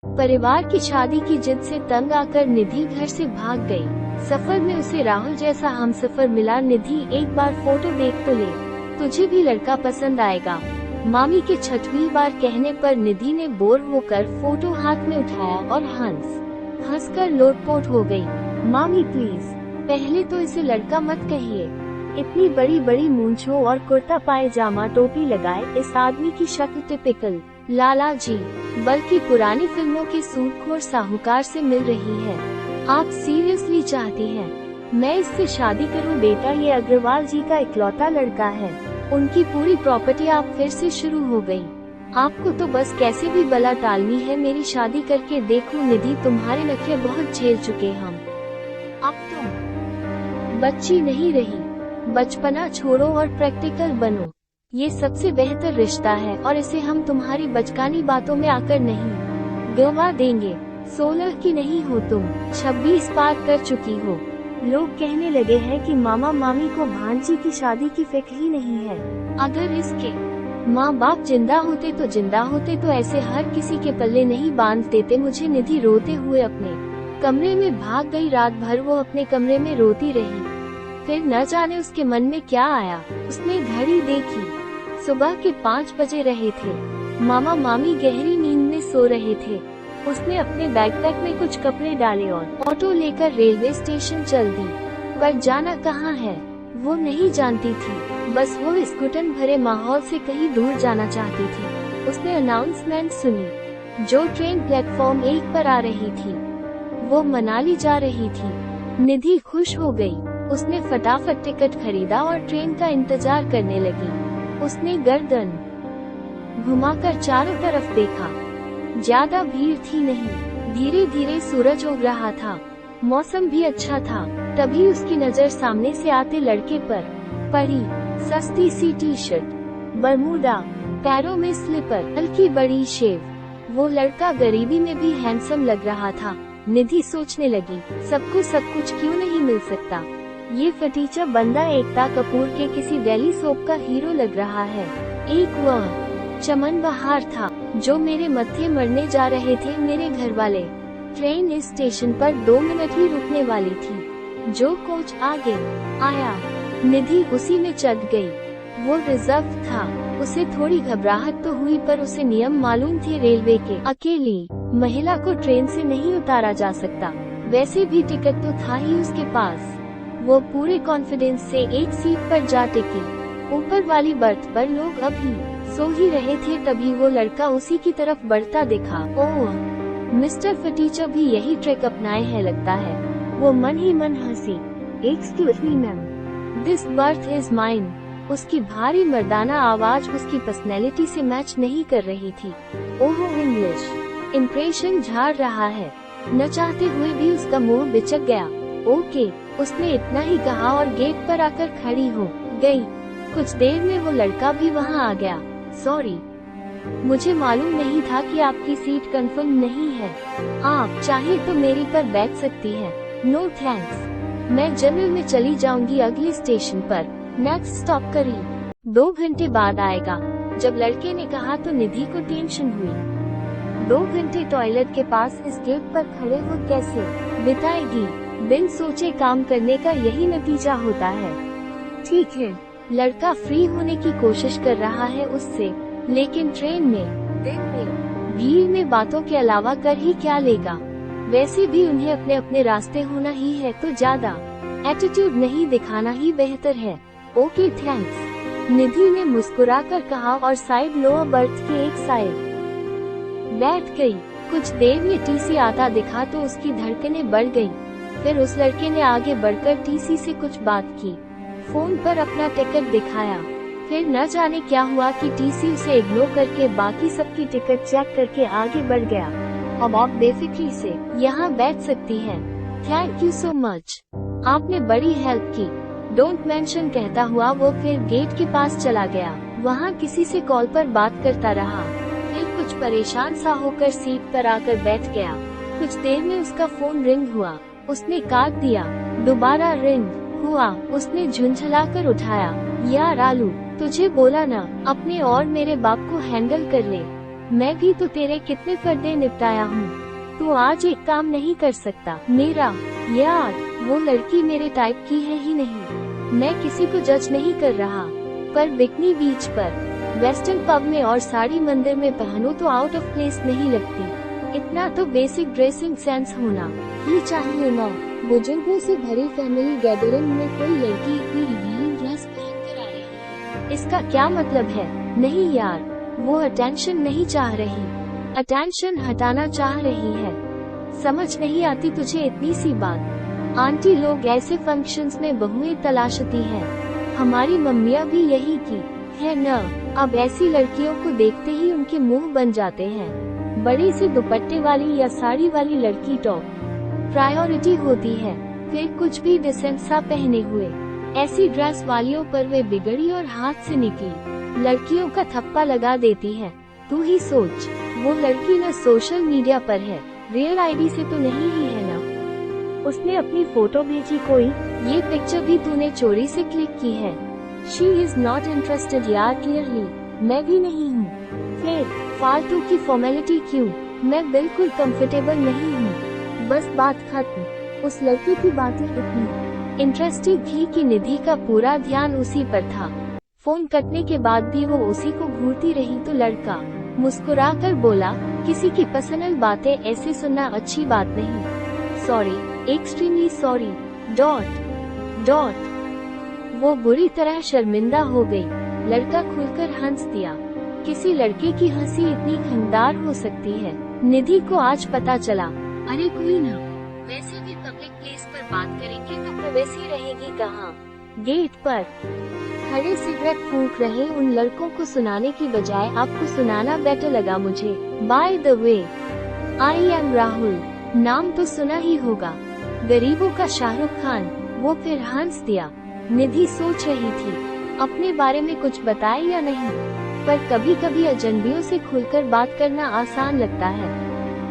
परिवार की शादी की जिद से तंग आकर निधि घर से भाग गई। सफर में उसे राहुल जैसा हमसफर मिला। निधि एक बार फोटो देख तो ले, तुझे भी लड़का पसंद आएगा। मामी के 6वीं बार कहने पर निधि ने बोर होकर फोटो हाथ में उठाया और हंसकर लोटपोट हो गई। मामी प्लीज, पहले तो इसे लड़का मत कहिए। इतनी बड़ी बड़ी मूंछों और कुर्ता पायजामा टोपी लगाए इस आदमी की शक्ल टिपिकल लाला जी, बल्कि पुरानी फिल्मों के सूटखोर साहूकार से मिल रही है। आप सीरियसली चाहती हैं मैं इससे शादी करूं? बेटा, ये अग्रवाल जी का इकलौता लड़का है। उनकी पूरी प्रॉपर्टी आप फिर से शुरू हो गई। आपको तो बस कैसे भी बला टालनी है। मेरी शादी करके देखो निधि, तुम्हारे नखरे बहुत झेल चुके हम। अब तुम बच्ची नहीं रही। बचपना छोड़ो और प्रैक्टिकल बनो। ये सबसे बेहतर रिश्ता है और इसे हम तुम्हारी बचकानी बातों में आकर नहीं गवा देंगे। 16 की नहीं हो तुम, 26 पार कर चुकी हो। लोग कहने लगे हैं कि मामा मामी को भांजी की शादी की फिक्र ही नहीं है। अगर इसके माँ बाप जिंदा होते तो ऐसे हर किसी के पल्ले नहीं बांध देते। मुझे निधि रोते हुए अपने कमरे में भाग गई। रात भर वो अपने कमरे में रोती रही। फिर न जाने उसके मन में क्या आया। उसने घड़ी देखी, सुबह के 5 बजे रहे थे। मामा मामी गहरी नींद में सो रहे थे। उसने अपने बैकपैक में कुछ कपड़े डाले और ऑटो लेकर रेलवे स्टेशन चल दी। पर जाना कहाँ है वो नहीं जानती थी। बस वो इस घुटन भरे माहौल से कहीं दूर जाना चाहती थी। उसने अनाउंसमेंट सुनी। जो ट्रेन प्लेटफॉर्म 1 पर आ रही थी वो मनाली जा रही थी। निधि खुश हो गई। उसने फटाफट टिकट खरीदा और ट्रेन का इंतजार करने लगी। उसने गर्दन घुमाकर चारों तरफ देखा। ज्यादा भीड़ थी नहीं। धीरे धीरे सूरज उग रहा था। मौसम भी अच्छा था। तभी उसकी नजर सामने से आते लड़के पर पड़ी। सस्ती सी टी-शर्ट, बरमूडा, पैरों में स्लीपर, हल्की बड़ी शेव। वो लड़का गरीबी में भी हैंडसम लग रहा था। निधि सोचने लगी, सबको सब कुछ क्यों नहीं मिल सकता। ये फटीचा बंदा एकता कपूर के किसी दिल्ली सोप का हीरो लग रहा है। एक वह चमन बहार था जो मेरे मत्थे मरने जा रहे थे मेरे घर वाले। ट्रेन इस स्टेशन पर 2 मिनट ही रुकने वाली थी। जो कोच आगे आया निधि उसी में चढ़ गई। वो रिजर्व था। उसे थोड़ी घबराहट तो हुई पर उसे नियम मालूम थे रेलवे के। अकेली महिला को ट्रेन से नहीं उतारा जा सकता। वैसे भी टिकट तो था ही उसके पास। वो पूरे कॉन्फिडेंस से एक सीट पर जा टिकी। ऊपर वाली बर्थ पर लोग अभी सो ही रहे थे। तभी वो लड़का उसी की तरफ बढ़ता दिखा। ओह, मिस्टर फटीचा भी यही ट्रिक अपनाए है लगता है। वो मन ही मन हंसी। Excuse me ma'am, this birth is mine. उसकी भारी मर्दाना आवाज उसकी पर्सनैलिटी से मैच नहीं कर रही थी। ओहो, इंग्लिश इम्प्रेशन झाड़ रहा है। न चाहते हुए भी उसका मुंह बिचक गया। ओके, उसने इतना ही कहा और गेट पर आकर खड़ी हो गई। कुछ देर में वो लड़का भी वहाँ आ गया। सॉरी, मुझे मालूम नहीं था कि आपकी सीट कंफर्म नहीं है। आप चाहे तो मेरी पर बैठ सकती हैं। नो थैंक्स, मैं जनरल में चली जाऊंगी अगले स्टेशन पर। नेक्स्ट स्टॉप करी 2 घंटे बाद आएगा। जब लड़के ने कहा तो निधि को टेंशन हुई। 2 घंटे टॉयलेट के पास इस गेट पर खड़े हो कैसे बिताएगी? बिन सोचे काम करने का यही नतीजा होता है। ठीक है, लड़का फ्री होने की कोशिश कर रहा है उससे, लेकिन ट्रेन में दिन में भीड़ में बातों के अलावा कर ही क्या लेगा। वैसे भी उन्हें अपने अपने रास्ते होना ही है तो ज्यादा एटीट्यूड नहीं दिखाना ही बेहतर है। ओके थैंक्स, निधि ने मुस्कुराकर कहा और साइड लोअर बर्थ के एक साइड बैठ गई। कुछ देर में टीसी आता दिखा तो उसकी धड़कनें बढ़ गईं। फिर उस लड़के ने आगे बढ़कर टीसी से कुछ बात की। फोन पर अपना टिकट दिखाया। फिर न जाने क्या हुआ कि टीसी उसे इग्नोर करके बाकी सबकी टिकट चेक करके आगे बढ़ गया। अब आप बेफिक्री से यहाँ बैठ सकती हैं। थैंक यू सो मच, आपने बड़ी हेल्प की। डोंट मेंशन कहता हुआ वो फिर गेट के पास चला गया। वहाँ किसी से कॉल पर बात करता रहा। फिर कुछ परेशान सा होकर सीट पर आकर बैठ गया। कुछ देर में उसका फोन रिंग हुआ। उसने काट दिया। दोबारा रिंग हुआ। उसने झुंझलाकर उठाया। यार आलू, तुझे बोला ना अपने और मेरे बाप को हैंडल कर ले। मैं भी तो तेरे कितने पर्दे निपटाया हूँ। तू आज एक काम नहीं कर सकता मेरा? यार वो लड़की मेरे टाइप की है ही नहीं। मैं किसी को जज नहीं कर रहा, पर बिकनी बीच पर, वेस्टर्न पब में और साड़ी मंदिर में पहनो तो आउट ऑफ प्लेस नहीं लगती। इतना तो बेसिक ड्रेसिंग सेंस होना ही चाहिए ना। बुजुर्गों से भरी फैमिली गैदरिंग में कोई लड़की इतनी रिवीलिंग ड्रेस पहनकर आ रही है, इसका क्या मतलब है? नहीं यार, वो अटेंशन नहीं चाह रही, अटेंशन हटाना चाह रही है। समझ नहीं आती तुझे इतनी सी बात? आंटी लोग ऐसे फंक्शंस में बहुएं तलाशती हैं। हमारी मम्मियाँ भी यही की है न। अब ऐसी लड़कियों को देखते ही उनके मुंह बन जाते हैं। बड़ी सी दुपट्टे वाली या साड़ी वाली लड़की टॉप प्रायोरिटी होती है, फिर कुछ भी डिसेंट सा पहने हुए। ऐसी ड्रेस वालियों पर वे बिगड़ी और हाथ से निकली लड़कियों का थप्पा लगा देती है। तू ही सोच, वो लड़की न सोशल मीडिया पर है, रियल आईडी से तो नहीं ही है ना। उसने अपनी फोटो भेजी कोई, ये पिक्चर भी तूने चोरी से क्लिक की है। शी इज नॉट इंटरेस्टेड यार, क्लियरली मैं भी नहीं हूँ। फिर फालतू की फॉर्मेलिटी क्यों? मैं बिल्कुल कंफर्टेबल नहीं हूँ, बस बात खत्म। उस लड़की की बातें इतनी इंटरेस्टिंग थी कि निधि का पूरा ध्यान उसी पर था। फोन कटने के बाद भी वो उसी को घूरती रही तो लड़का मुस्कुराकर बोला, किसी की पर्सनल बातें ऐसे सुनना अच्छी बात नहीं। Sorry, extremely sorry. डॉट। वो बुरी तरह शर्मिंदा हो गई। लड़का खुलकर हंस दिया। किसी लड़के की हंसी इतनी खंडार हो सकती है, निधि को आज पता चला। अरे कोई ना, वैसे भी पब्लिक प्लेस पर बात करेंगे तो प्राइवेसी रहेगी कहाँ? गेट पर खड़े सिगरेट फूंक रहे उन लड़कों को सुनाने की बजाय आपको सुनाना बेटर लगा मुझे। By the way, I am Rahul. नाम तो सुना ही होगा, गरीबों का शाहरुख खान। वो फिर हंस दिया। निधि सोच रही थी अपने बारे में कुछ बताए या नहीं, पर कभी कभी अजनबियों से खुलकर बात करना आसान लगता है।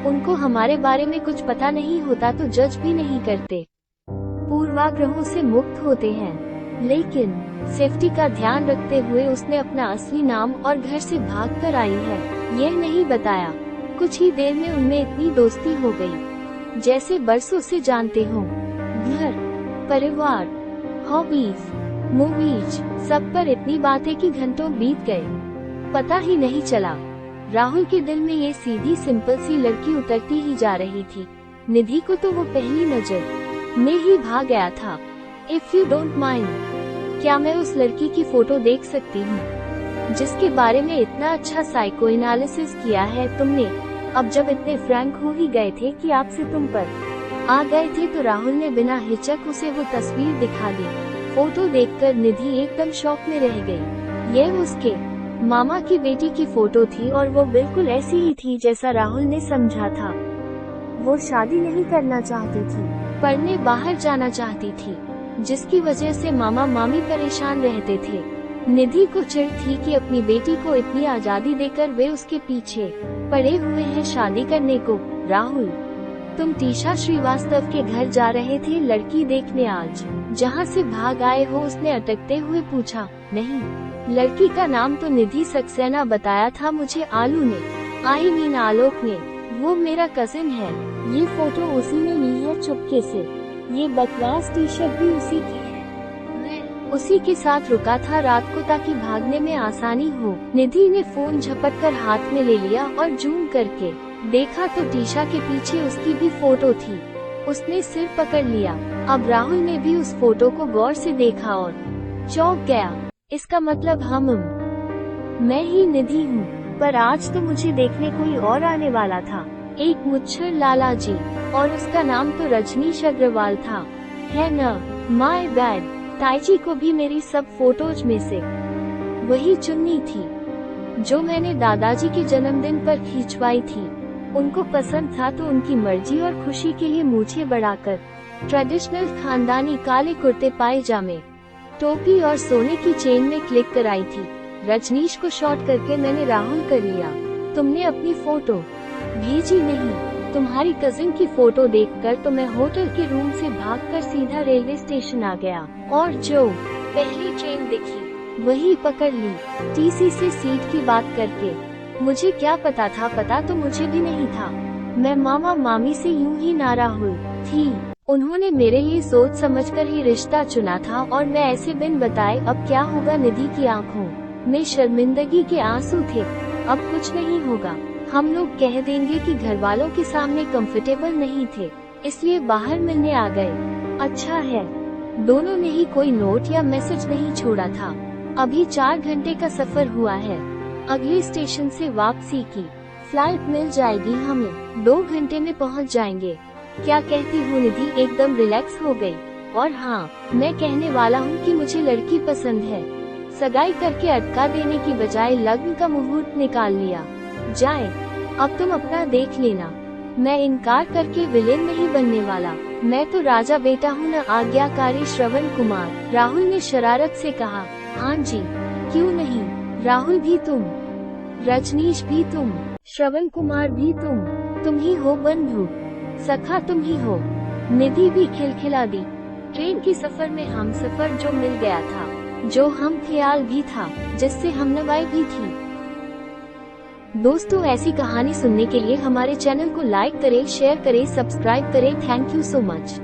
उनको हमारे बारे में कुछ पता नहीं होता तो जज भी नहीं करते, पूर्वाग्रहों से मुक्त होते हैं। लेकिन सेफ्टी का ध्यान रखते हुए उसने अपना असली नाम और घर से भागकर आई है यह नहीं बताया। कुछ ही देर में उनमें इतनी दोस्ती हो गई जैसे बरसों से जानते हो। घर, परिवार, हॉबीज, मूवीज, सब पर इतनी बातें कि घंटों बीत गए, पता ही नहीं चला। राहुल के दिल में ये सीधी सिंपल सी लड़की उतरती ही जा रही थी। निधि को तो वो पहली नजर में ही भाग गया था। इफ यू डोंट माइंड, क्या मैं उस लड़की की फोटो देख सकती हूँ जिसके बारे में इतना अच्छा साइको एनालिसिस किया है तुमने? अब जब इतने फ्रैंक हो ही गए थे कि आपसे तुम पर आ गए थे तो राहुल ने बिना हिचक उसे वो तस्वीर दिखा दी। फोटो देखकर निधि एकदम शॉक में रह गई। यह उसके मामा की बेटी की फोटो थी और वो बिल्कुल ऐसी ही थी जैसा राहुल ने समझा था। वो शादी नहीं करना चाहती थी, पढ़ने बाहर जाना चाहती थी, जिसकी वजह से मामा मामी परेशान रहते थे। निधि को चिढ़ थी कि अपनी बेटी को इतनी आजादी देकर वे उसके पीछे पड़े हुए हैं शादी करने को। राहुल, तुम टीशा श्रीवास्तव के घर जा रहे थे लड़की देखने आज, जहाँ से भाग आए हो? उसने अटकते हुए पूछा। नहीं, लड़की का नाम तो निधि सक्सेना बताया था मुझे आलू ने, आई मीन आलोक ने। वो मेरा कजिन है। ये फोटो उसी ने ली है चुपके से। ये बकवास टी शर्ट भी उसी की है। मैं उसी के साथ रुका था रात को ताकि भागने में आसानी हो। निधि ने फोन झपट कर हाथ में ले लिया और जूम करके देखा तो टीशा के पीछे उसकी भी फोटो थी। उसने सिर पकड़ लिया। अब राहुल ने भी उस फोटो को गौर से देखा और चौंक गया। इसका मतलब मैं ही निधि हूँ, पर आज तो मुझे देखने कोई और आने वाला था। एक मुच्छर लाला जी, और उसका नाम तो रजनीश अग्रवाल था, है न? My bad. ताईजी को भी मेरी सब फोटोज में से वही चुन्नी थी जो मैंने दादाजी के जन्मदिन पर खिंचवाई थी। उनको पसंद था तो उनकी मर्जी और खुशी के लिए मूछें बढ़ाकर ट्रेडिशनल खानदानी काले कुर्ते पायजामे, टोपी और सोने की चेन में क्लिक कराई थी। रजनीश को शॉर्ट करके मैंने राहुल कर लिया। तुमने अपनी फोटो भेजी नहीं। तुम्हारी कजिन की फोटो देखकर तो मैं होटल के रूम से भागकर सीधा रेलवे स्टेशन आ गया और जो पहली ट्रेन दिखी वही पकड़ ली। टीसी से सीट की बात करके मुझे क्या पता था, पता तो मुझे भी नहीं था। मैं मामा मामी से यूं ही नाराज हुई थी। उन्होंने मेरे लिए सोच समझकर ही रिश्ता चुना था और मैं ऐसे बिन बताए अब क्या होगा। निधि की आंखों में शर्मिंदगी के आंसू थे। अब कुछ नहीं होगा, हम लोग कह देंगे कि घर वालों के सामने कंफर्टेबल नहीं थे, इसलिए बाहर मिलने आ गए। अच्छा है, दोनों ने ही कोई नोट या मैसेज नहीं छोड़ा था। अभी 4 घंटे का सफर हुआ है। अगले स्टेशन से वापसी की फ्लाइट मिल जाएगी हमें। 2 घंटे में पहुंच जाएंगे। क्या कहती हूँ? निधि एकदम रिलैक्स हो गई। और हाँ, मैं कहने वाला हूँ कि मुझे लड़की पसंद है। सगाई करके अटका देने की बजाय लग्न का मुहूर्त निकाल लिया जाए। अब तुम अपना देख लेना। मैं इनकार करके विलेन नहीं बनने वाला। मैं तो राजा बेटा हूँ न आज्ञाकारी श्रवण कुमार। राहुल ने शरारत से कहा। हाँ जी, क्यों नहीं, राहुल भी तुम, रजनीश भी तुम, श्रवण कुमार भी तुम ही हो बंधु, सखा तुम ही हो। निधि भी खिलखिला दी। ट्रेन के सफर में हम सफर जो मिल गया था, जो हम ख्याल भी था, जिससे हमनवाई भी थी। दोस्तों, ऐसी कहानी सुनने के लिए हमारे चैनल को लाइक करें, शेयर करें, सब्सक्राइब करें। Thank you so much.